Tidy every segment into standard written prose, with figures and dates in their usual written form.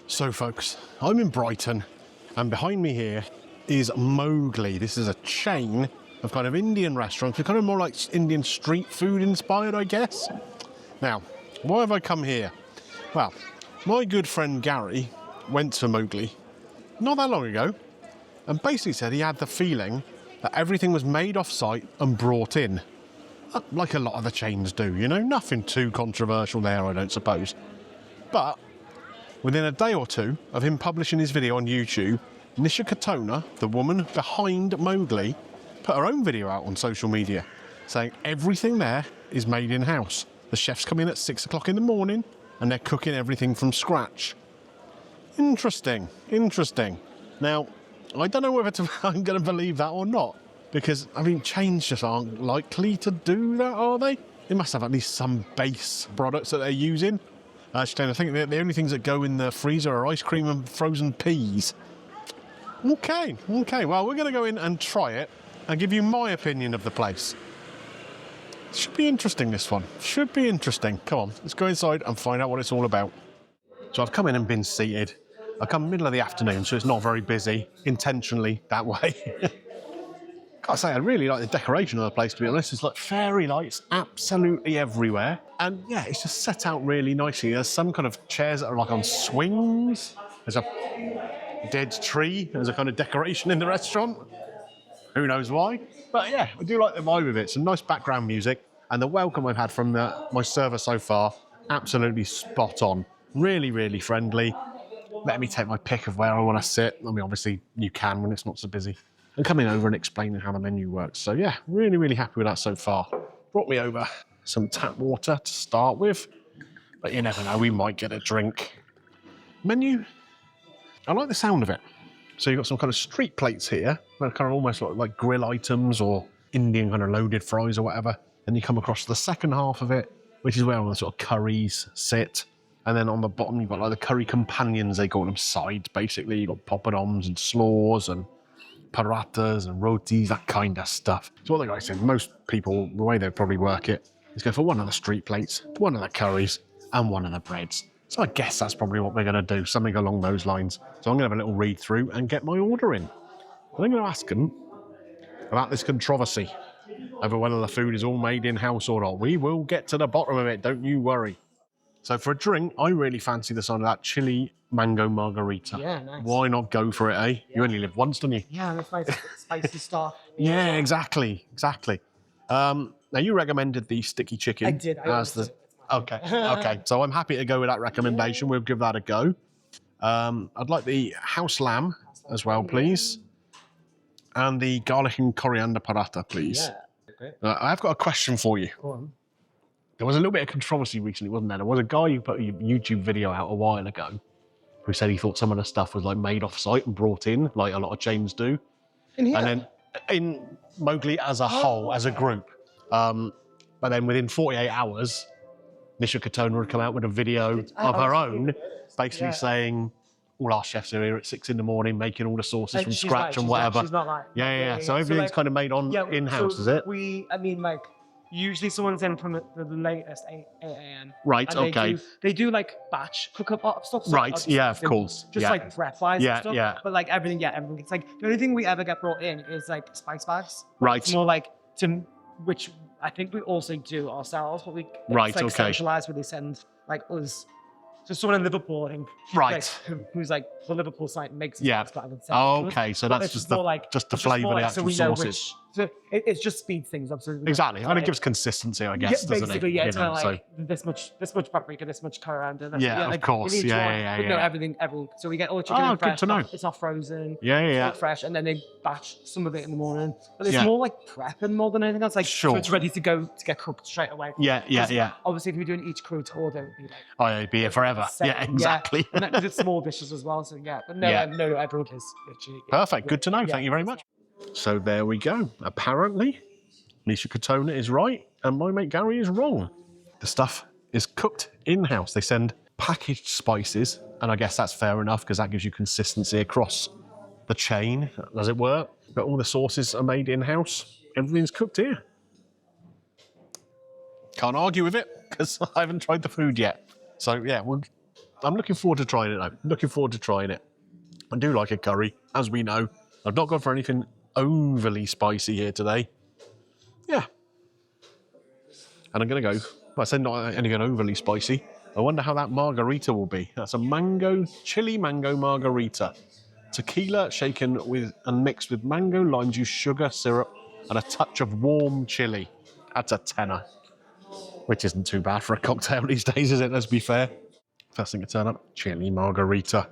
So folks, I'm in Brighton and behind me here is Mowgli. This is a chain of kind of Indian restaurants. They're kind of more like Indian street food inspired, I guess. Now, why have I come here? Well, my good friend Gary went to Mowgli not that long ago and basically said he had the feeling that everything was made off site and brought in. Like a lot of the chains do, you know, nothing too controversial there, I don't suppose. But within a day or two of him publishing his video on YouTube, Nisha Katona, the woman behind Mowgli, put her own video out on social media saying everything there is made in-house. The chefs come in at 6 o'clock in the morning and they're cooking everything from scratch. Interesting, interesting. Now, I don't know whether I'm going to believe that or not, because, I mean, chains just aren't likely to do that, are they? They must have at least some base products that they're using. Actually, I think the only things that go in the freezer are ice cream and frozen peas. Okay, well, we're going to go in and try it and give you my opinion of the place. Should be interesting, this one. Should be interesting. Come on, let's go inside and find out what it's all about. So I've come in and been seated. I come middle of the afternoon, so it's not very busy, intentionally that way. Gotta say, I really like the decoration of the place, to be honest. There's like fairy lights absolutely everywhere. And yeah, it's just set out really nicely. There's some kind of chairs that are like on swings. There's a dead tree as a kind of decoration in the restaurant. Who knows why? But yeah, I do like the vibe of it. Some nice background music. And the welcome I've had from my server so far, absolutely spot on. Really, really friendly. Let me take my pick of where I want to sit. I mean, obviously you can when it's not so busy. And coming over and explaining how the menu works. So yeah, really, really happy with that so far. Brought me over some tap water to start with, but you never know, we might get a drink. Menu, I like the sound of it. So you've got some kind of street plates here, that are kind of almost like grill items or Indian kind of loaded fries or whatever. And you come across the second half of it, which is where all the sort of curries sit. And then on the bottom, you've got like the curry companions, they call them, sides, basically. You've got poppadoms and slaws and parathas and rotis, that kind of stuff. So what the guy said, most people, the way they probably work it, is go for one of the street plates, one of the curries, and one of the breads. So I guess that's probably what we're going to do, something along those lines. So I'm going to have a little read through and get my order in. I'm going to ask them about this controversy over whether the food is all made in-house or not. We will get to the bottom of it, don't you worry. So for a drink, I really fancy the sound of that chili mango margarita. Yeah, nice. Why not go for it, eh? Yeah. You only live once, don't you? Yeah, that's nice spicy stuff. Yeah, exactly. Now you recommended the sticky chicken. I did. Okay. So I'm happy to go with that recommendation. We'll give that a go. I'd like the house lamb as well, please. And the garlic and coriander paratha, please. Yeah. Okay. I've got a question for you. Go on. There was a little bit of controversy recently, wasn't there? There was a guy who put a YouTube video out a while ago who said he thought some of the stuff was like made off site and brought in, like a lot of chains do. In here? And then in Mowgli as a whole, as a group. But then within 48 hours, Nisha Katona would come out with a video of her own, basically saying, all our chefs are here at 6 in the morning making all the sauces from scratch and whatever. She's not like... Yeah. So everything's kind of made on in-house, is it? Usually someone's in from the latest 8 a.m. Right, okay. They do like batch cook up of stuff. So right, yeah, of course. Just like prep wise and stuff. Yeah. But like everything. It's like the only thing we ever get brought in is like spice bags. Right. It's more like which I think we also do ourselves, but we centralized where they send like us. So someone in Liverpool, I think, who's like the Liverpool site makes it. Yeah. Okay, so that's just the flavour, the actual sauces. So it just speeds things up. So exactly, and it gives consistency, I guess, doesn't it? Basically, it's kind of like this much paprika, this much coriander. Of course, yeah. No, everything. So we get all the chicken fresh. Good to know. It's not frozen. Yeah. It's not fresh, and then they batch some of it in the morning. But it's more like prepping more than anything else. Like, so it's ready to go to get cooked straight away. Yeah. Obviously, if you're doing each crew tour, they would be like, it'd be here forever. Yeah, exactly. And it's small dishes as well. So but no, everyone is literally. Perfect. Good to know. Thank you very much. So there we go. Apparently, Nisha Katona is right and my mate Gary is wrong. The stuff is cooked in-house. They send packaged spices, and I guess that's fair enough because that gives you consistency across the chain, as it were. But all the sauces are made in-house. Everything's cooked here. Can't argue with it because I haven't tried the food yet. So yeah, I'm looking forward to trying it though. Looking forward to trying it. I do like a curry, as we know. I've not gone for anything overly spicy here today. Yeah. And I'm going to go, well, I said not anything overly spicy. I wonder how that margarita will be. That's a chili mango margarita. Tequila shaken with and mixed with mango, lime juice, sugar, syrup, and a touch of warm chili. That's a tenner. Which isn't too bad for a cocktail these days, is it? Let's be fair. First thing to turn up, chili margarita.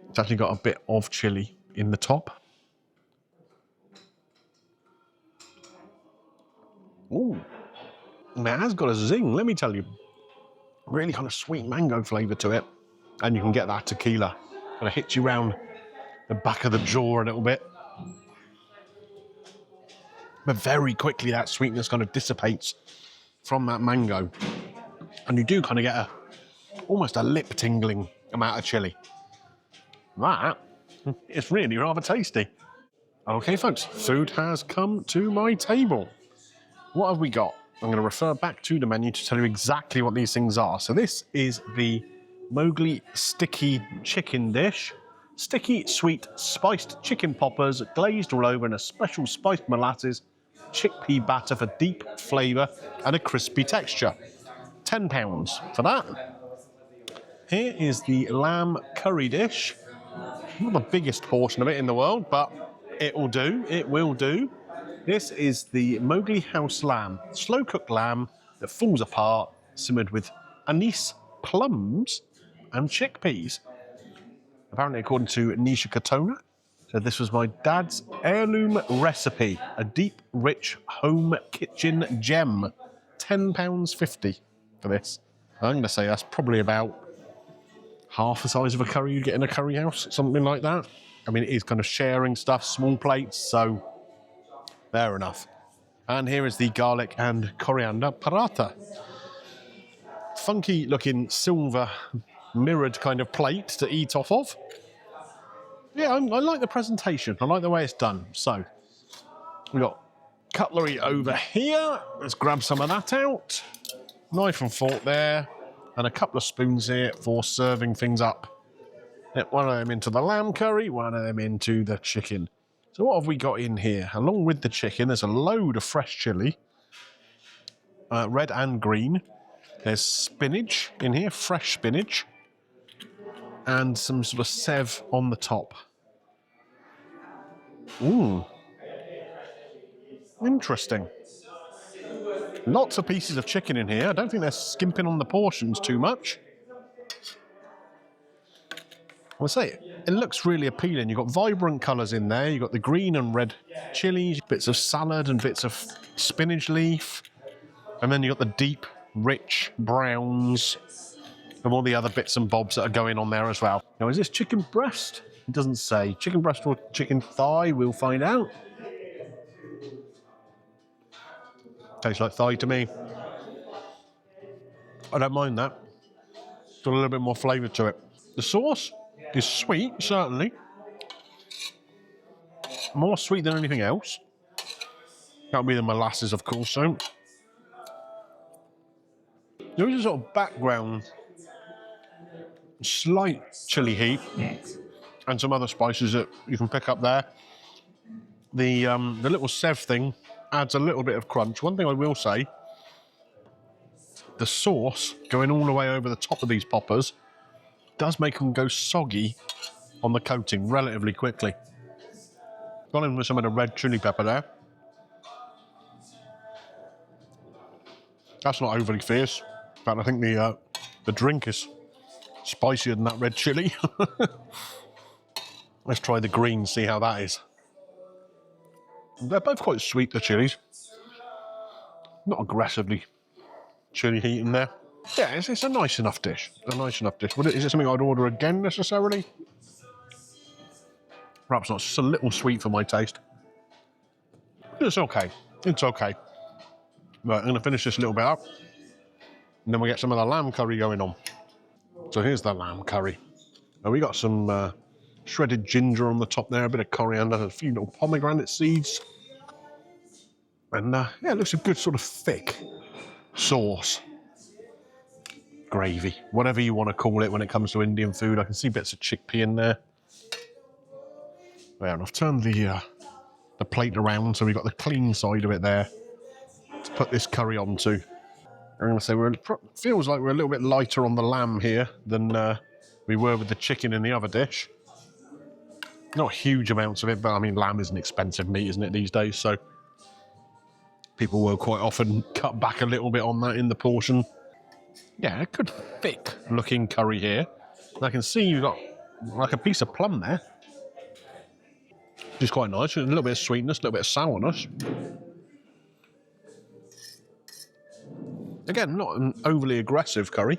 It's actually got a bit of chili in the top. Ooh. And it has got a zing, let me tell you. Really kind of sweet mango flavour to it. And you can get that tequila. Kind of hits you round the back of the jaw a little bit. But very quickly that sweetness kind of dissipates from that mango. And you do kind of get almost a lip tingling amount of chili. That is really rather tasty. Okay folks, food has come to my table. What have we got? I'm going to refer back to the menu to tell you exactly what these things are. So this is the Mowgli sticky chicken dish. Sticky, sweet, spiced chicken poppers glazed all over in a special spiced molasses chickpea batter for deep flavour and a crispy texture. £10 for that. Here is the lamb curry dish. Not the biggest portion of it in the world, but it will do. It will do. This is the Mowgli house lamb, slow-cooked lamb that falls apart, simmered with anise, plums, and chickpeas. Apparently, according to Nisha Katona, so this was my dad's heirloom recipe, a deep, rich home kitchen gem. £10.50 for this. I'm going to say that's probably about half the size of a curry you'd get in a curry house, something like that. I mean, it is kind of sharing stuff, small plates, so fair enough. And here is the garlic and coriander paratha. Funky looking silver mirrored kind of plate to eat off of. Yeah, I like the presentation. I like the way it's done. So we've got cutlery over here. Let's grab some of that out. Knife and fork there. And a couple of spoons here for serving things up. One of them into the lamb curry, one of them into the chicken. So what have we got in here? Along with the chicken, there's a load of fresh chilli, red and green. There's spinach in here, fresh spinach, and some sort of sev on the top. Ooh. Interesting. Lots of pieces of chicken in here. I don't think they're skimping on the portions too much. I'll say it looks really appealing. You've got vibrant colours in there. You've got the green and red chilies, bits of salad and bits of spinach leaf. And then you've got the deep, rich browns and all the other bits and bobs that are going on there as well. Now, is this chicken breast? It doesn't say. Chicken breast or chicken thigh, we'll find out. Tastes like thigh to me. I don't mind that. Got a little bit more flavour to it. The sauce is sweet, certainly. More sweet than anything else. That'll be the molasses, of course, so. There is a sort of background, slight chili heat, and some other spices that you can pick up there. The little sev thing adds a little bit of crunch. One thing I will say, the sauce going all the way over the top of these poppers does make them go soggy on the coating relatively quickly. Gone in with some of the red chili pepper there. That's not overly fierce. In fact, I think the drink is spicier than that red chili. Let's try the green, see how that is. They're both quite sweet, the chilies. Not aggressively chili heat in there. Yeah, it's a nice enough dish. A nice enough dish. Is it something I'd order again necessarily? Perhaps not. It's just a little sweet for my taste. It's okay. It's okay. Right, I'm going to finish this a little bit up. And then we get some of the lamb curry going on. So here's the lamb curry. Now we got some shredded ginger on the top there, a bit of coriander, a few little pomegranate seeds. And yeah, it looks a good sort of thick sauce. gravy, whatever you want to call it when it comes to Indian food. I can see bits of chickpea in there. There, and I've turned the plate around so we've got the clean side of it there to put this curry onto. I'm going to say feels like we're a little bit lighter on the lamb here than we were with the chicken in the other dish. Not huge amounts of it, but I mean, lamb is an expensive meat, isn't it, these days? So people will quite often cut back a little bit on that in the portion. Yeah, a good thick looking curry here. And I can see you've got like a piece of plum there, which is quite nice. A little bit of sweetness, a little bit of sourness. Again, not an overly aggressive curry.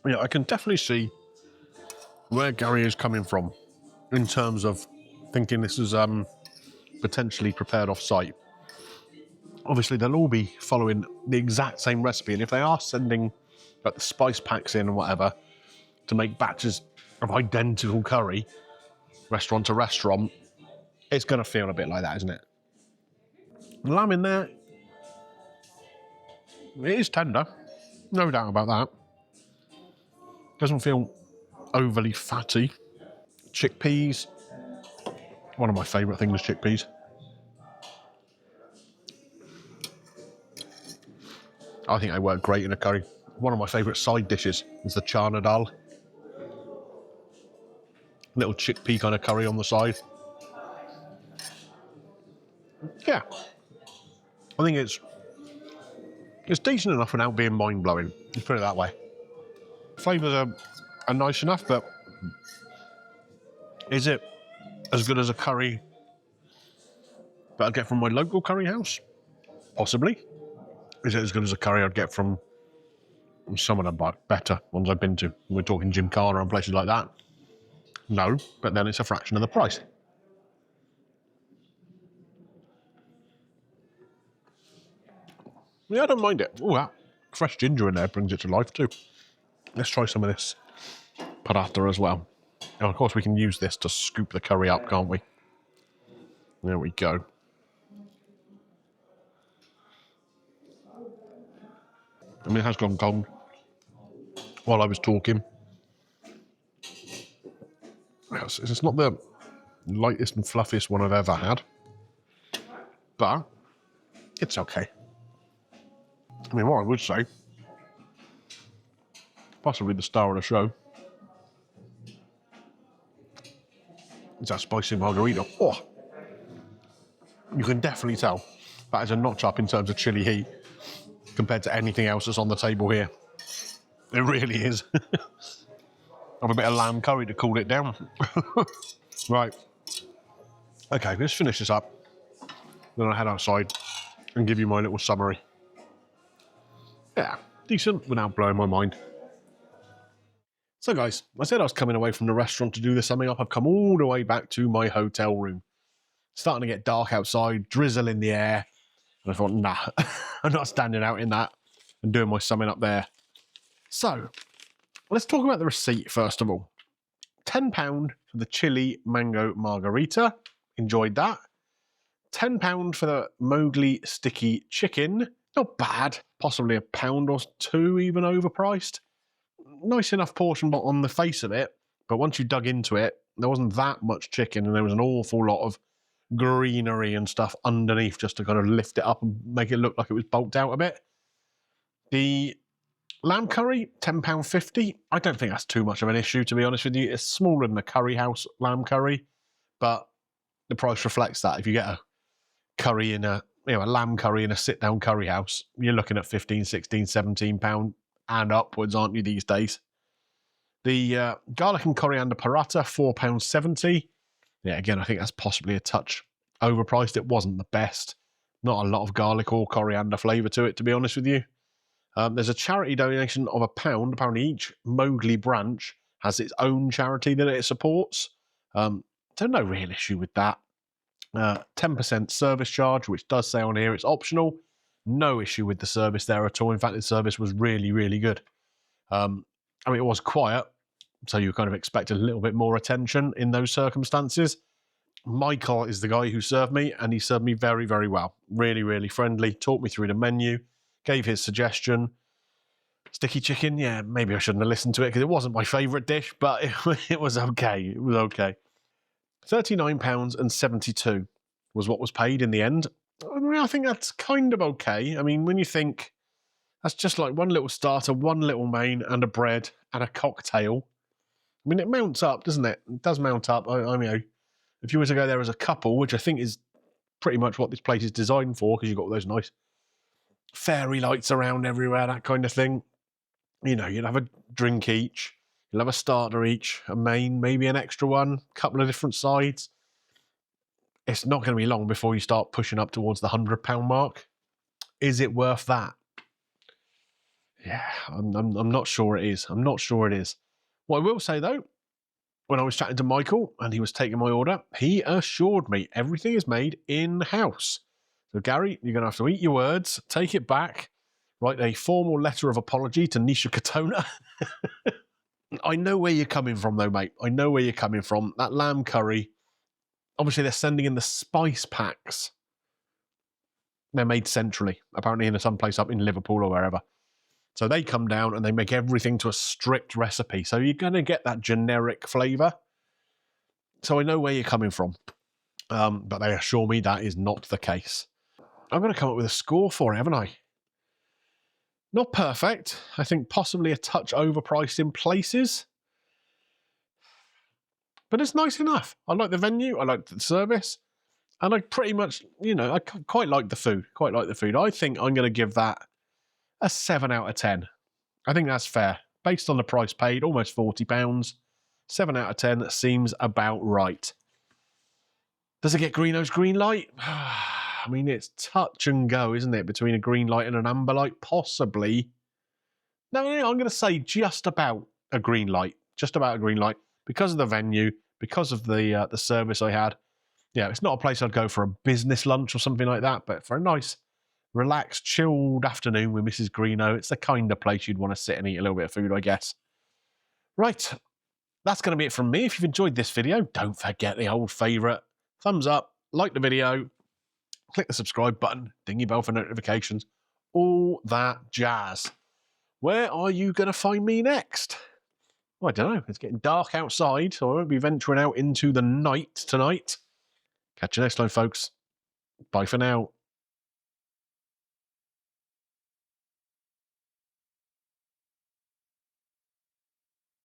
Yeah, I can definitely see where Gary is coming from in terms of thinking this is potentially prepared off-site. Obviously, they'll all be following the exact same recipe, and if they are sending like the spice packs in and whatever to make batches of identical curry, restaurant to restaurant, it's going to feel a bit like that, isn't it? The lamb in there, it is tender, no doubt about that. Doesn't feel overly fatty. Chickpeas, one of my favourite things, chickpeas. I think they work great in a curry. One of my favourite side dishes is the chana dal. Little chickpea kind of curry on the side. Yeah, I think it's decent enough without being mind-blowing. Let's put it that way. Flavours are nice enough, but is it as good as a curry that I'd get from my local curry house? Possibly. Is it as good as a curry I'd get from some of the better ones I've been to? We're talking Gymkhana and places like that. No, but then it's a fraction of the price. Yeah, I don't mind it. Oh, that fresh ginger in there brings it to life too. Let's try some of this paratha as well. And of course we can use this to scoop the curry up, can't we? There we go. I mean, it has gone cold while I was talking. It's not the lightest and fluffiest one I've ever had, but it's okay. I mean, what I would say, possibly the star of the show, is that spicy margarita. Oh, you can definitely tell that is a notch up in terms of chili heat compared to anything else that's on the table here. It really is. Have a bit of lamb curry to cool it down. Right. Okay, let's finish this up. Then I'll head outside and give you my little summary. Yeah, decent without blowing my mind. So guys, I said I was coming away from the restaurant to do the summing up. I've come all the way back to my hotel room. Starting to get dark outside, drizzle in the air. And I thought, nah, I'm not standing out in that and doing my summing up there. So, let's talk about the receipt first of all. £10 for the chili mango margarita. Enjoyed that. £10 for the Mowgli sticky chicken. Not bad. Possibly £1 or two even overpriced. Nice enough portion on the face of it, but once you dug into it, there wasn't that much chicken and there was an awful lot of greenery and stuff underneath just to kind of lift it up and make it look like it was bulked out a bit. The lamb curry, £10.50. I don't think that's too much of an issue, to be honest with you. It's smaller than the curry house lamb curry, but the price reflects that. If you get a curry in a lamb curry in a sit-down curry house, you're looking at £15, £16, £17 and upwards, aren't you, these days? The garlic and coriander paratha, £4.70. Yeah, again, I think that's possibly a touch overpriced. It wasn't the best. Not a lot of garlic or coriander flavour to it, to be honest with you. There's a charity donation of £1. Apparently each Mowgli branch has its own charity that it supports. So no real issue with that. 10% service charge, which does say on here it's optional. No issue with the service there at all. In fact, the service was really, really good. I mean, it was quiet, so you kind of expect a little bit more attention in those circumstances. Michael is the guy who served me, and he served me very, very well. Really, really friendly. Talked me through the menu, gave his suggestion. Sticky chicken, yeah, maybe I shouldn't have listened to it because it wasn't my favourite dish, but it was okay. It was okay. £39.72 was what was paid in the end. I mean, I think that's kind of okay. I mean, when you think that's just like one little starter, one little main, and a bread and a cocktail. I mean, it mounts up, doesn't it? It does mount up. I mean, if you were to go there as a couple, which I think is pretty much what this place is designed for, because you've got all those nice fairy lights around everywhere, that kind of thing. You know, you'll have a drink each, you'll have a starter each, a main, maybe an extra one, a couple of different sides. It's not going to be long before you start pushing up towards the £100 mark. Is it worth that? Yeah, I'm not sure it is. I'm not sure it is. What I will say, though, when I was chatting to Michael and he was taking my order, he assured me everything is made in-house. So, Gary, you're going to have to eat your words, take it back, write a formal letter of apology to Nisha Katona. I know where you're coming from, though, mate. I know where you're coming from. That lamb curry, obviously they're sending in the spice packs. They're made centrally, apparently in some place up in Liverpool or wherever. So they come down and they make everything to a strict recipe. So you're going to get that generic flavour. So I know where you're coming from. But they assure me that is not the case. I'm going to come up with a score for it, haven't I? Not perfect. I think possibly a touch overpriced in places. But it's nice enough. I like the venue. I like the service. And I pretty much, you know, I quite like the food. Quite like the food. I think I'm going to give that a 7 out of 10. I think that's fair. Based on the price paid, almost £40. 7 out of 10 seems about right. Does it get Greeno's green light? I mean, it's touch and go, isn't it? Between a green light and an amber light, possibly. No, I'm going to say just about a green light. Just about a green light. Because of the venue, because of the service I had. Yeah, it's not a place I'd go for a business lunch or something like that, but for a nice, relaxed, chilled afternoon with Mrs. Greeno, it's the kind of place you'd want to sit and eat a little bit of food, I guess. Right, that's going to be it from me. If you've enjoyed this video, don't forget the old favourite. Thumbs up, like the video, click the subscribe button, ding your bell for notifications, all that jazz. Where are you going to find me next? Well, I don't know. It's getting dark outside, so I won't be venturing out into the night tonight. Catch you next time, folks. Bye for now.